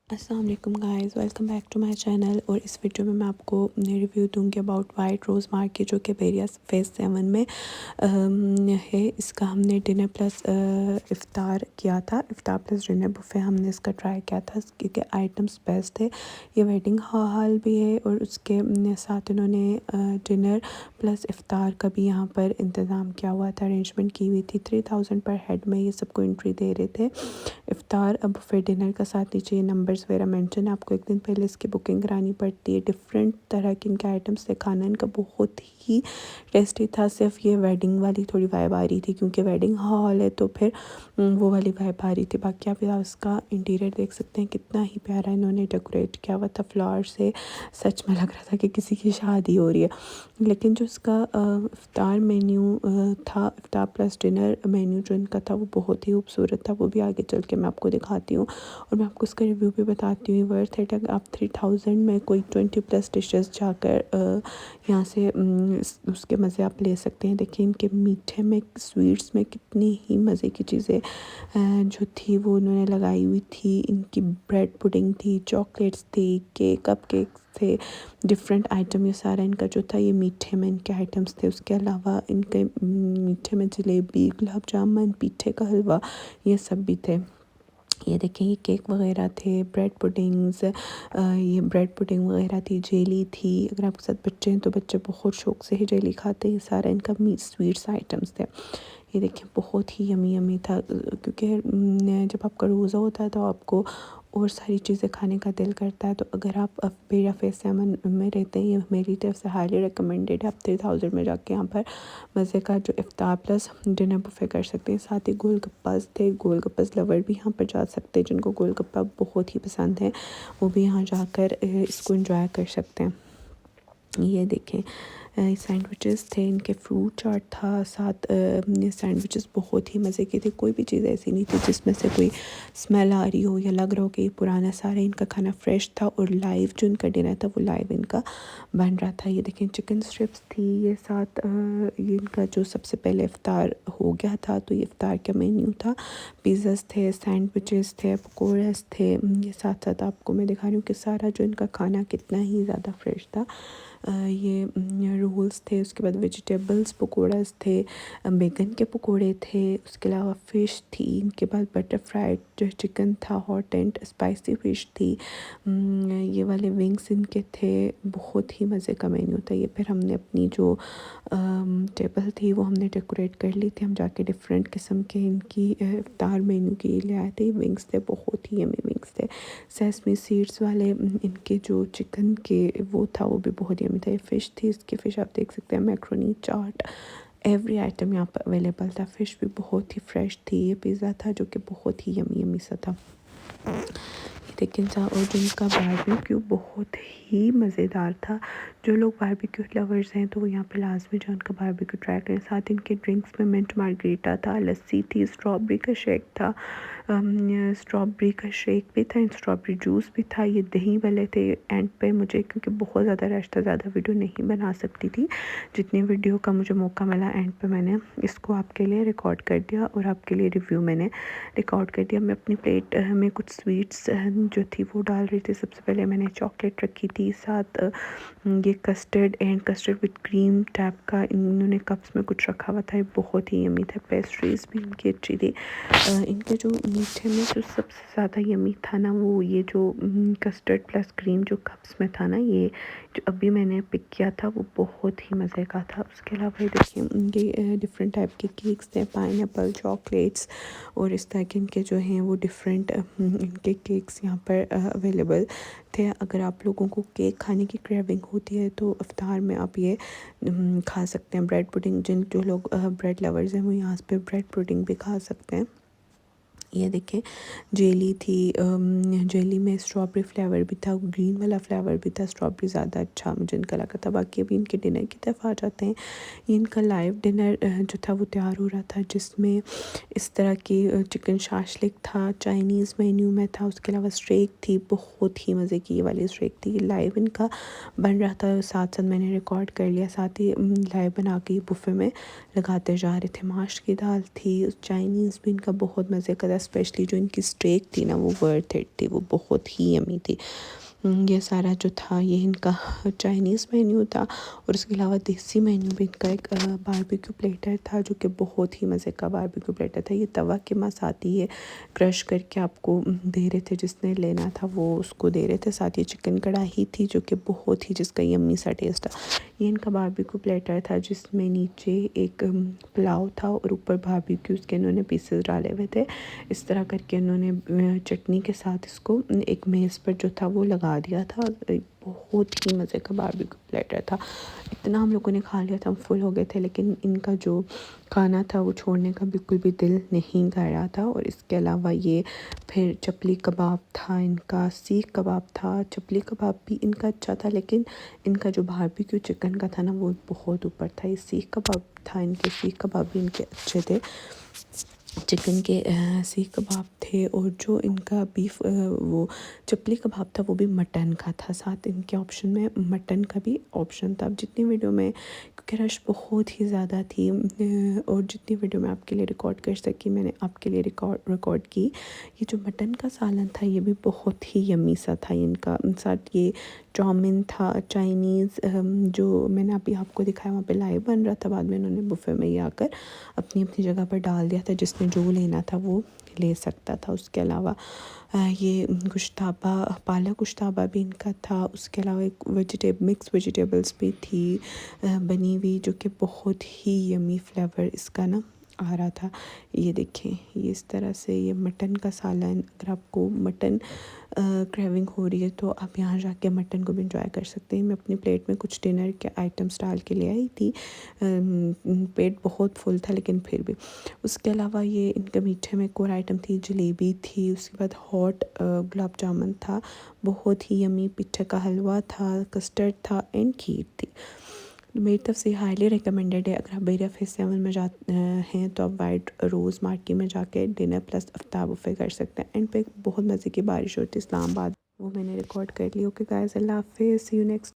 अस्सलाम वालेकुम guys, welcome back to my channel. और इस वीडियो में मैं आपको रिव्यू दूंगी अबाउट वाइट रोज़ मार्केट, जो कि बेरियास फेज़ 7 में है। इसका हमने डिनर प्लस इफ़्तार किया था। इफ़्तार प्लस डिनर बुफ़े हमने इसका ट्राई किया था, क्योंकि आइटम्स बेस्ट थे। ये वेडिंग हॉल भी है और उसके साथ इन्होंने डिनर प्लस इफ़्तार का भी यहाँ पर इंतज़ाम किया हुआ था, अरेंजमेंट की हुई थी। 3000 पर हेड में ये सबको एंट्री दे रहे थे। इफ़्तार अब बुफ़े डिनर का साथ नीचे ये नंबर्स वगैरह मेंशन है। आपको एक दिन पहले इसकी बुकिंग करानी पड़ती है। डिफरेंट तरह के इनके आइटम्स थे। खाना इनका बहुत ही टेस्टी था। सिर्फ ये वेडिंग वाली थोड़ी वाइब आ रही थी, क्योंकि वेडिंग हॉल है तो फिर वो वाली वाइब आ रही थी। बाकी आप इसका इंटीरियर देख सकते हैं, कितना ही प्यारा इन्होंने डेकोरेट किया हुआ था फ्लावर से। सच में लग रहा था कि किसी की शादी हो रही है। लेकिन जो इसका इफ़्तार मेन्यू था, इफ़्तार प्लस डिनर मेन्यू जो इनका था, वो बहुत ही खूबसूरत था। वो भी आगे चल के मैं आपको दिखाती हूँ और मैं आपको इसका रिव्यू भी बताती हूँ। Worth it. अगर आप 3000 में कोई 20 प्लस डिशेस जाकर यहाँ से उसके मज़े आप ले सकते हैं। देखिए इनके मीठे में, स्वीट्स में कितनी ही मज़े की चीज़ें जो थी वो उन्होंने लगाई हुई थी। इनकी ब्रेड पुडिंग थी, चॉकलेट्स थी, कप केक्स थे, डिफरेंट आइटम। ये सारा इनका जो था ये मीठे में इनके आइटम्स थे। उसके अलावा इनके मीठे में जलेबी, गुलाब जामुन, पीठे का हलवा, ये सब भी थे। ये देखें, ये केक वगैरह थे, ब्रेड पुडिंग्स, ये ब्रेड पुडिंग वगैरह थी, जेली थी। अगर आपके साथ बच्चे हैं तो बच्चे बहुत शौक से ही जेली खाते हैं। ये सारा इनका स्वीट्स आइटम्स थे। ये देखिए बहुत ही यमी यमी था, क्योंकि जब आपका रोज़ा होता है तो आपको और सारी चीज़ें खाने का दिल करता है। तो अगर आप बेरिया फेज़ 7 में रहते हैं, ये मेरी तरफ से हाईली रिकमेंडेड है। आप 3000 में जाके यहाँ पर मज़े का जो इफ़्तार प्लस डिनर बुफ़े कर सकते हैं। साथ ही गोलगप्पास थे, गोलगप्पास लवर भी यहाँ पर जा सकते हैं। जिनको गोलगप्पा बहुत ही पसंद है वो भी यहाँ जाकर इसको एंजॉय कर सकते हैं। ये देखें, सैंडविचेस थे, इनके फ्रूट चाट था साथ। ये सैंडविचेस बहुत ही मज़े के थे। कोई भी चीज़ ऐसी नहीं थी जिसमें से कोई स्मेल आ रही हो या लग रहा हो कि पुराना। सारा इनका खाना फ्रेश था और लाइव जो इनका डिनर था वो लाइव इनका बन रहा था। ये देखें, चिकन स्ट्रिप्स थी। ये साथ ये इनका जो सबसे पहले इफ़्तार हो गया था, तो ये इफ़्तार का मेन्यू था। पिज़्ज़ास थे, सैंडविचेस थे, पकौड़ेस थे। ये साथ साथ आपको मैं दिखा रही हूँ कि सारा जो इनका खाना कितना ही ज़्यादा फ्रेश था। ये रोल्स थे, उसके बाद वेजिटेबल्स पकौड़ास थे, बैगन के पकौड़े थे, उसके अलावा फ़िश थी। इनके बाद बटर फ्राइड जो चिकन था, हॉट एंड स्पाइसी फ़िश थी। ये वाले विंग्स इनके थे। बहुत ही मज़े का मेन्यू था ये। फिर हमने अपनी जो टेबल थी वो हमने डेकोरेट कर ली थी। हम जाके डिफरेंट किस्म के इनकी इफ्तार मेन्यू के ले आए थे। विंग्स थे, बहुत ही यमी विंग्स थे। सेसमी सीड्स वाले इनके जो चिकन के वो था वो भी बहुत यमी था। ये फ़िश थी, इसकी फ़िश आप देख सकते हैं, मैक्रोनी, चाट, एवरी आइटम यहाँ पर अवेलेबल था। फ़िश भी बहुत ही फ्रेश थी। ये पिज़्ज़ा था जो कि बहुत ही यमी यमी सा था। ये देखें सा, और जो इनका बारबेक्यू बहुत ही मज़ेदार था। जो लोग बारबेक्यू लवर्स हैं तो वो यहाँ पे लाजमी जो उनका बारबेक्यू ट्राई करें। साथ इनके ड्रिंक्स में मिंट मार्गरीटा था, लस्सी थी, स्ट्रॉबेरी का शेक था, स्ट्रॉबेरी का शेक भी था, स्ट्रॉबेरी जूस भी था। ये दही वाले थे। एंड पे मुझे, क्योंकि बहुत ज़्यादा रश था, ज़्यादा वीडियो नहीं बना सकती थी, जितनी वीडियो का मुझे मौका मिला एंड पे मैंने इसको आपके लिए रिकॉर्ड कर दिया और आपके लिए रिव्यू मैंने रिकॉर्ड कर दिया। मैं अपनी प्लेट में कुछ स्वीट्स जो थी वो डाल रही थी। सबसे पहले मैंने चॉकलेट रखी थी, साथ ये custard and custard with cream type का इन्होंने कप्स में कुछ रखा हुआ था। ये बहुत ही यमी था। पेस्ट्रीज़ भी इनकी अच्छी थी। इनके जो मीठे में जो सबसे ज़्यादा यमी था ना, वो ये जो कस्टर्ड प्लस क्रीम जो कप्स में था ना, ये जो अभी मैंने पिक किया था वो बहुत ही मज़े का था। उसके अलावा ये देखिए, ये डिफरेंट टाइप के केक्स थे, पाइनएप्पल, चॉकलेट्स और इस तरह के इनके जो हैं वो डिफरेंट इनके केक्स यहाँ पर अवेलेबल थे। अगर आप लोगों को केक खाने की क्रेविंग होती है तो इफ्तार में आप ये खा सकते हैं। ब्रेड पुडिंग, जो लोग ब्रेड लवर्स हैं वो यहाँ पे ब्रेड पुडिंग भी खा सकते हैं। ये देखें, जेली थी, जेली में स्ट्रॉबेरी फ्लेवर भी था, ग्रीन वाला फ्लेवर भी था। स्ट्रॉबेरी ज़्यादा अच्छा मुझे इनका लगा था। बाकी अभी इनके डिनर की तरफ आ जाते हैं। ये इनका लाइव डिनर जो था वो तैयार हो रहा था, जिसमें इस तरह की चिकन शाशलिक था, चाइनीज़ मेन्यू में था। उसके अलावा स्टेक थी, बहुत ही मज़े की ये वाली स्टेक थी। ये लाइव इनका बन रहा था, साथ साथ मैंने रिकॉर्ड कर लिया। साथ ही लाइव बना के बुफ़े में लगाते जा रहे थे। माश की दाल थी, चाइनीज़ भी इनका बहुत मज़े का था। बेरिया स्पेशली जो इनकी स्टेक थी ना वो वर्थ इट थी, वो बहुत ही यमी थी। ये सारा जो था ये इनका चाइनीज़ मेन्यू था और उसके अलावा देसी मेन्यू भी इनका एक बारबेक्यू प्लेटर था जो कि बहुत ही मज़े का बारबेक्यू प्लेटर था। ये तवा के मांस आती है क्रश करके आपको दे रहे थे, जिसने लेना था वो उसको दे रहे थे। साथ ये चिकन कढ़ाई थी जो कि बहुत ही जिसका यम्मी सा टेस्ट था। ये इनका बारबेक्यू प्लेटर था जिसमें नीचे एक पुलाव था और ऊपर बारबेक्यूज़ के इन्होंने पीसेस डाले हुए थे। इस तरह करके इन्होंने चटनी के साथ इसको एक मेज़ पर जो था वो लगा दिया था। बहुत ही मज़े का बारबेक्यू प्लेटर था। इतना हम लोगों ने खा लिया था, हम फुल हो गए थे, लेकिन इनका जो खाना था वो छोड़ने का बिल्कुल भी दिल नहीं कर रहा था। और इसके अलावा ये फिर चपली कबाब था, इनका सीख कबाब था। चपली कबाब भी इनका अच्छा था, लेकिन इनका जो बारबेक्यू चिकन का था ना वो बहुत ऊपर था। ये सीख कबाब था, इनके सीख कबाब भी इनके अच्छे थे, चिकन के सीख कबाब थे। और जो इनका बीफ वो चपली कबाब था वो भी मटन का था। साथ इनके ऑप्शन में मटन का भी ऑप्शन था। अब जितनी वीडियो में, क्योंकि रश बहुत ही ज़्यादा थी और जितनी वीडियो मैं आपके लिए रिकॉर्ड कर सकी मैंने आपके लिए रिकॉर्ड की। ये जो मटन का सालन था ये भी बहुत ही यम्मी सा था। इनका साथ ये चाउमीन था चाइनीज़, जो मैंने अभी आपको दिखाया वहाँ पे लाइव बन रहा था। बाद में इन्होंने बुफे में ये आकर अपनी अपनी जगह पर डाल दिया था, जिसने जो लेना था वो ले सकता था। उसके अलावा ये गुश्ताबा, पालक गुश्ताबा भी इनका था। उसके अलावा एक मिक्स वेजिटेबल्स भी थी बनी हुई, जो कि बहुत ही यमी फ्लेवर इसका ना आ रहा था। ये देखें, ये इस तरह से ये मटन का सालन। अगर आपको मटन क्रेविंग हो रही है तो आप यहाँ जाके मटन को भी इंजॉय कर सकते हैं। मैं अपनी प्लेट में कुछ डिनर के आइटम्स डाल के ले आई थी, पेट बहुत फुल था लेकिन फिर भी। उसके अलावा ये इनके मीठे में एक और आइटम थी, जलेबी थी। उसके बाद हॉट गुलाब जामुन था, बहुत ही यमी। पिट्ठे का हलवा था, कस्टर्ड था एंड खीर थी। मेरी तरफ से हाईली रिकमेंडेड है। अगर आप बेरिया फेज 7 में जाते हैं तो आप वाइट रोज़ मार्केट में जाके डिनर प्लस अफ्तार बुफे कर सकते हैं। एंड पे बहुत मज़े की बारिश होती है इस्लामाबाद, वो मैंने रिकॉर्ड कर ली। ओके गाइस, अल्लाह हाफिज़, सी यू नेक्स्ट।